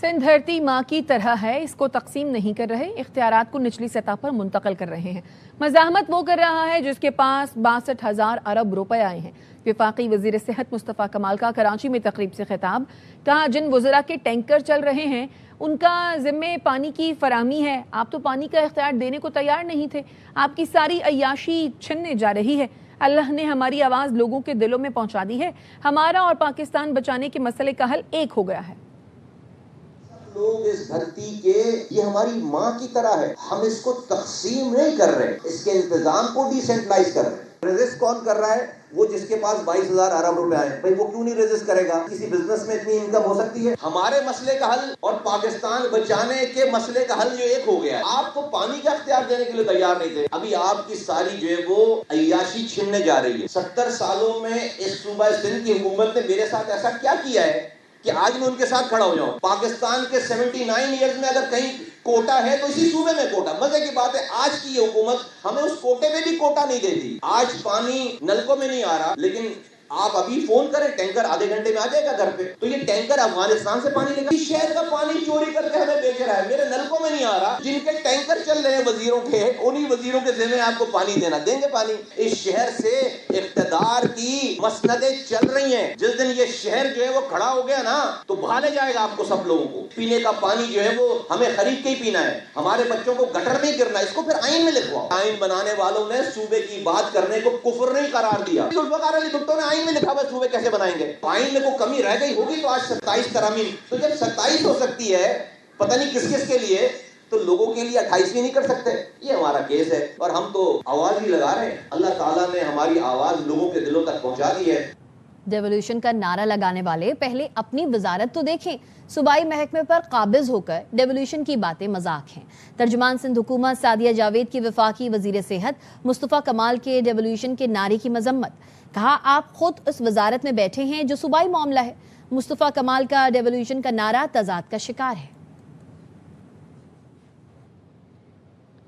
سندھ دھرتی ماں کی طرح ہے، اس کو تقسیم نہیں کر رہے، اختیارات کو نچلی سطح پر منتقل کر رہے ہیں۔ مزاحمت وہ کر رہا ہے جس کے پاس 62,000 ارب روپے آئے ہیں۔ وفاقی وزیر صحت مصطفیٰ کمال کا کراچی میں تقریب سے خطاب، کہا جن وزراء کے ٹینکر چل رہے ہیں ان کا ذمہ پانی کی فراہمی ہے، آپ تو پانی کا اختیار دینے کو تیار نہیں تھے، آپ کی ساری عیاشی چھننے جا رہی ہے۔ اللہ نے ہماری آواز لوگوں کے دلوں میں پہنچا دی ہے، ہمارا اور پاکستان بچانے کے مسئلے کا حل ایک ہو گیا ہے۔ لوگ اس دھرتی کے یہ ہماری ماں کی طرح ہے، ہم اس کو تقسیم نہیں کر رہے، اس کے انتظام کو ڈی سینٹرلائز کر رہے ہیں۔ ریزسٹ کون کر رہا ہے؟ وہ جس کے پاس 22,000 ارب روپے آئے، بھائی وہ کیوں نہیں ریزسٹ کرے گا؟ کسی بزنس میں اتنی انکم ہو سکتی ہے؟ ہمارے مسئلے کا حل اور پاکستان بچانے کے مسئلے کا حل جو ایک ہو گیا ہے۔ آپ تو پانی کا اختیار دینے کے لیے تیار نہیں تھے، ابھی آپ کی ساری جو ہے وہ عیاشی چھیننے جا رہی ہے۔ 70 سالوں میں اس صوبہ سندھ کی حکومت نے میرے ساتھ ایسا کیا کیا ہے کہ آج میں ان کے ساتھ کھڑا ہو جاؤں؟ پاکستان کے 79 ایئرز میں اگر کہیں کوٹا ہے تو اسی صوبے میں کوٹا۔ مزے کی بات ہے آج کی یہ حکومت ہمیں اس کوٹے میں بھی کوٹا نہیں دیتی۔ آج پانی نلکوں میں نہیں آ رہا، لیکن آپ ابھی فون کریں ٹینکر آدھے گھنٹے میں آ جائے گا گھر پہ۔ تو یہ ٹینکر افغانستان سے پانی لے گا، شہر کا پانی چوری کر کے ہمیں بیچ رہا ہے، میرے نلکوں میں نہیں آ رہا۔ جن کے ٹینکر چل رہے ہیں وزیروں کے، انہی وزیروں کے ذمہ آپ کو پانی دینا، دیں گے پانی؟ اس شہر سے اقتدار کی مسندیں چل رہی ہیں، جس دن یہ شہر جو ہے وہ کھڑا ہو گیا نا تو بھالے جائے گا آپ کو سب لوگوں کو۔ پینے کا پانی جو ہے وہ ہمیں خرید کے ہی پینا ہے، ہمارے بچوں کو گٹر نہیں گرنا، اس کو پھر آئین میں لکھواؤ۔ آئین بنانے والوں نے صوبے کی بات کرنے کو کفر نہیں قرار دیا۔ ذوالفقار علی بھٹو نے آئین میں لکھا ہوا صوبے کیسے بنائیں گے؟ آئین میں کوئی کمی رہ گئی ہوگی تو آج 27 ترامیم، تو جب 27 ہو سکتی ہے پتہ نہیں کس کس کے لیے، تو لوگوں کے لیے 28 بھی نہیں کر سکتے؟ یہ ہمارا کیس ہے اور ہم تو آواز ہی لگا رہے ہیں۔ اللہ تعالیٰ نے ہماری آواز لوگوں کے دلوں تک پہنچا دی ہے۔ ڈیولیوشن کا نعرہ لگانے والے پہلے اپنی وزارت تو دیکھیں، صوبائی محکمے پر قابض ہو کر ڈیولیوشن کی باتیں مذاق ہیں۔ ترجمان سندھ حکومت سعدیہ جاوید کی وفاقی وزیر صحت مصطفیٰ کمال کے ڈیولیوشن کے نعرے کی مذمت، کہا آپ خود اس وزارت میں بیٹھے ہیں جو صوبائی معاملہ ہے۔ مصطفیٰ کمال کا ڈیولیوشن کا نعرہ تضاد کا شکار ہے۔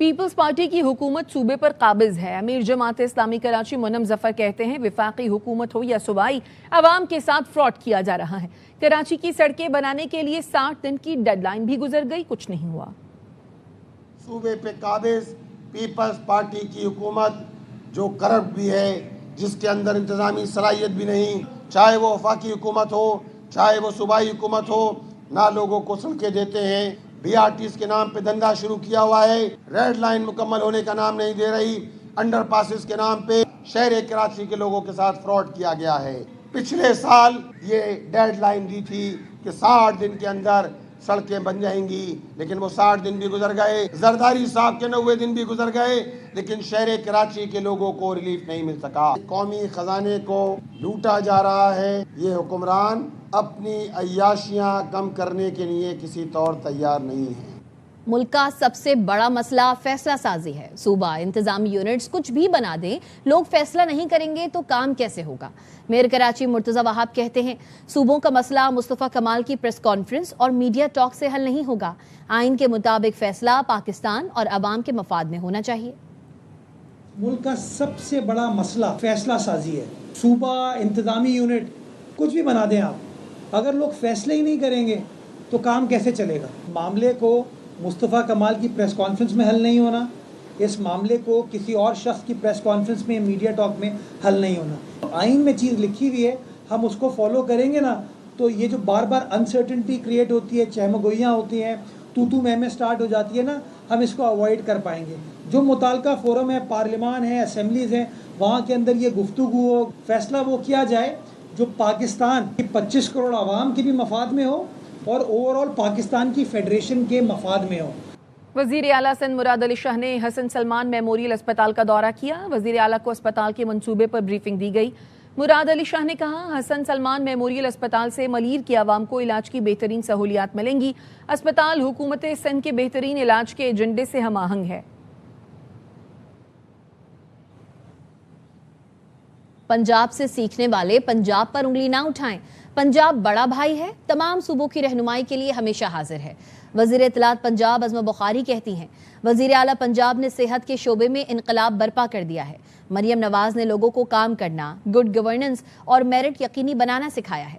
پیپلز پارٹی کی حکومت صوبے پر قابض ہے۔ امیر جماعت اسلامی کراچی منم ظفر کہتے ہیں وفاقی حکومت ہو یا صوبائی، عوام کے ساتھ فراڈ کیا جا رہا ہے۔ کراچی کی سڑکیں بنانے کے لیے 60 دن کی ڈیڈ لائن بھی گزر گئی، کچھ نہیں ہوا۔ صوبے پہ قابض پیپلز پارٹی کی حکومت جو کرپٹ بھی ہے، جس کے اندر انتظامی صلاحیت بھی نہیں، چاہے وہ وفاقی حکومت ہو چاہے وہ صوبائی حکومت ہو، نہ لوگوں کو سڑکیں دیتے ہیں، بی آر ٹیز کے نام پہ دھندا شروع کیا ہوا ہے، ریڈ لائن مکمل ہونے کا نام نہیں دے رہی، انڈر پاسز کے نام پہ شہر کراچی کے لوگوں کے ساتھ فراڈ کیا گیا ہے۔ پچھلے سال یہ ڈیڈ لائن دی تھی کہ 60 دن کے اندر سڑکیں بن جائیں گی، لیکن وہ 60 دن بھی گزر گئے، زرداری صاحب کے 90 دن بھی گزر گئے، لیکن شہر کراچی کے لوگوں کو ریلیف نہیں مل سکا۔ قومی خزانے کو لوٹا جا رہا ہے۔ یہ حکمران اپنی عیاشیاں کم کرنے کے لیے کسی طور تیار نہیں ہے۔ ملک کا سب سے بڑا مسئلہ فیصلہ سازی ہے۔ صوبہ انتظامی یونٹس کچھ بھی بنا دیں، لوگ فیصلہ نہیں کریں گے تو کام کیسے ہوگا؟ میئر کراچی مرتضی وہاب کہتے ہیں صوبوں کا مسئلہ مصطفیٰ کمال کی پریس کانفرنس اور میڈیا ٹاک سے حل نہیں ہوگا۔ آئین کے مطابق فیصلہ پاکستان اور عوام کے مفاد میں ہونا چاہیے۔ ملک کا سب سے بڑا مسئلہ فیصلہ سازی ہے۔ صوبہ انتظامی یونٹ کچھ بھی بنا دیں آپ، اگر لوگ فیصلے ہی نہیں کریں گے تو کام کیسے چلے گا؟ معاملے کو مصطفیٰ کمال کی پریس کانفرنس میں حل نہیں ہونا، اس معاملے کو کسی اور شخص کی پریس کانفرنس میں میڈیا ٹاک میں حل نہیں ہونا۔ آئین میں چیز لکھی ہوئی ہے، ہم اس کو فالو کریں گے نا تو یہ جو بار بار انسرٹنٹی کریٹ ہوتی ہے، چہمگوئیاں ہوتی ہیں، تو میں سٹارٹ ہو جاتی ہے نا، ہم اس کو اوائڈ کر پائیں گے۔ جو متعلقہ فورم ہے، پارلیمان ہے، اسمبلیز ہیں، وہاں کے اندر یہ گفتگو ہو، فیصلہ وہ کیا جائے جو پاکستان کی 25 کروڑ عوام کی بھی مفاد میں ہو اور اوور آل پاکستان کی فیڈریشن کے مفاد میں ہو۔ وزیر اعلیٰ سندھ مراد علی شاہ نے حسن سلمان میموریل اسپتال کا دورہ کیا۔ وزیر اعلیٰ کو اسپتال کے منصوبے پر بریفنگ دی گئی۔ مراد علی شاہ نے کہا حسن سلمان میموریل اسپتال سے ملیر کی عوام کو علاج کی بہترین سہولیات ملیں گی۔ اسپتال حکومت سندھ کے بہترین علاج کے ایجنڈے سے ہم آہنگ ہے۔ پنجاب سے سیکھنے والے پنجاب پر انگلی نہ اٹھائیں، پنجاب بڑا بھائی ہے، تمام صوبوں کی رہنمائی کے لیے ہمیشہ حاضر ہے۔ وزیر اطلاعات پنجاب عظمہ بخاری کہتی ہیں وزیر اعلیٰ پنجاب نے صحت کے شعبے میں انقلاب برپا کر دیا ہے۔ مریم نواز نے لوگوں کو کام کرنا، گڈ گورننس اور میرٹ یقینی بنانا سکھایا ہے۔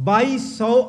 2200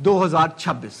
2026।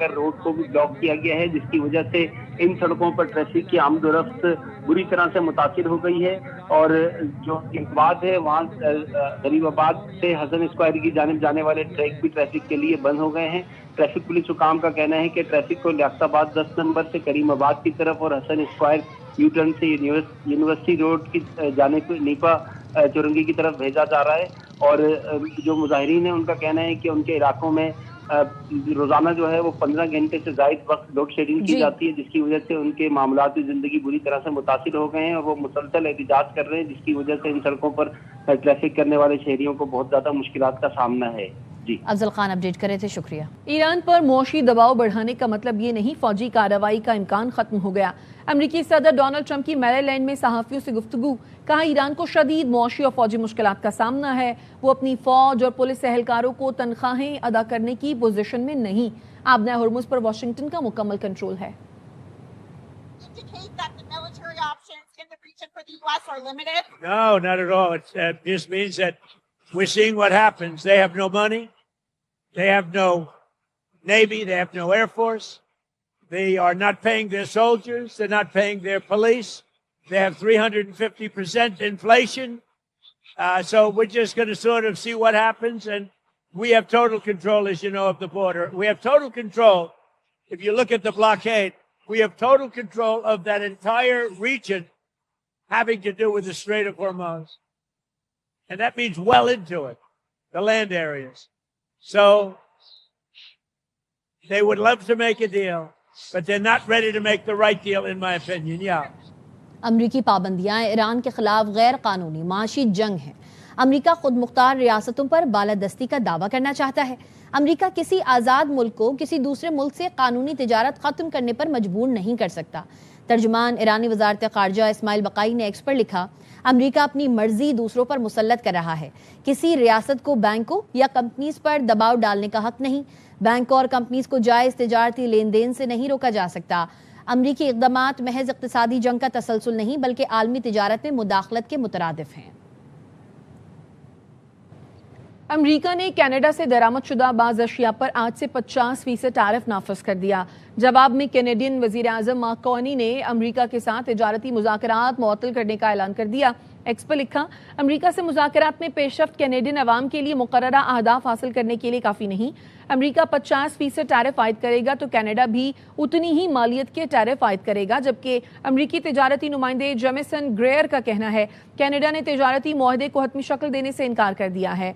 کر روڈ کو بھی بلاک کیا گیا ہے، جس کی وجہ سے ان سڑکوں پر ٹریفک کی آمد و رفت بری طرح سے متاثر ہو گئی ہے، اور جو آباد ہے وہاں غریب آباد سے حسن اسکوائر کی جانب جانے والے ٹریک بھی ٹریفک کے لیے بند ہو گئے ہیں۔ ٹریفک پولیس حکام کا کہنا ہے کہ ٹریفک کو لیاقت آباد 10 نمبر سے کریم آباد کی طرف اور حسن اسکوائر یو ٹرن سے یونیورسٹی روڈ کی جانب نیپا چورنگی کی طرف بھیجا جا رہا ہے، اور جو مظاہرین ہیں ان کا کہنا ہے کہ ان کے علاقوں میں روزانہ جو ہے وہ 15 گھنٹے سے زائد وقت لوڈ شیڈنگ کی جاتی ہے، جس کی وجہ سے ان کے معاملاتی زندگی بری طرح سے متاثر ہو گئے ہیں، اور وہ مسلسل احتجاج کر رہے ہیں، جس کی وجہ سے ان سڑکوں پر ٹریفک کرنے والے شہریوں کو بہت زیادہ مشکلات کا سامنا ہے۔ جی افضل خان اپڈیٹ کرے تھے، شکریہ۔ ایران پر معاشی دباؤ بڑھانے کا مطلب یہ نہیں فوجی کارروائی کا امکان ختم ہو گیا۔ امریکی صدر ڈونلڈ ٹرمپ کی میری لینڈ میں صحافیوں سے گفتگو، کہا ایران کو شدید معاشی اور فوجی مشکلات کا سامنا ہے، وہ اپنی فوج اور پولیس اہلکاروں کو تنخواہیں ادا کرنے کی پوزیشن میں نہیں۔ آبنہ ہرمز پر واشنگٹن کا مکمل کنٹرول ہے۔ No, not at all. It just means that we're seeing what happens. They have no money. They have no Navy. They have no Air Force. They are not paying their soldiers. They're not paying their police. They have 350% inflation. So we're just going to sort of see what happens. And we have total control, as you know, of the border. We have total control. If you look at the blockade, we have total control of that entire region having to do with the Strait of Hormuz. And that means well into it, the land areas. So they would love to make a deal, but they're not ready to make the right deal, in my opinion. Yeah. امریکی پابندیاں ایران کے خلاف غیر قانونی معاشی جنگ ہیں۔ امریکہ خود مختار ریاستوں پر بالادستی کا دعویٰ کرنا چاہتا ہے۔ امریکہ کسی آزاد ملک کو کسی دوسرے ملک سے قانونی تجارت ختم کرنے پر مجبور نہیں کر سکتا۔ ترجمان ایرانی وزارت خارجہ اسماعیل بقائی نے ایکس پر لکھا، امریکہ اپنی مرضی دوسروں پر مسلط کر رہا ہے، کسی ریاست کو بینکوں یا کمپنیز پر دباؤ ڈالنے کا حق نہیں، بینکوں اور کمپنیز کو جائز تجارتی لین دین سے نہیں روکا جا سکتا۔ امریکی اقدامات محض اقتصادی جنگ کا تسلسل نہیں بلکہ عالمی تجارت میں مداخلت کے مترادف ہیں۔ امریکہ نے کینیڈا سے درآمد شدہ بعض اشیاء پر آج سے 50% ٹیرف نافذ کر دیا۔ جواب میں کینیڈین وزیر اعظم مارک کارنی نے امریکہ کے ساتھ تجارتی مذاکرات معطل کرنے کا اعلان کر دیا۔ ایکس پر لکھا، امریکہ سے مذاکرات میں پیش رفت کینیڈین عوام کے لیے مقررہ اہداف حاصل کرنے کے لیے کافی نہیں۔ امریکہ 50% ٹیرف عائد کرے گا تو کینیڈا بھی اتنی ہی مالیت کے ٹیرف عائد کرے گا، جبکہ امریکی تجارتی نمائندے جیمیسن گریئر کا کہنا ہے کینیڈا نے تجارتی معاہدے کو حتمی شکل دینے سے انکار کر دیا ہے۔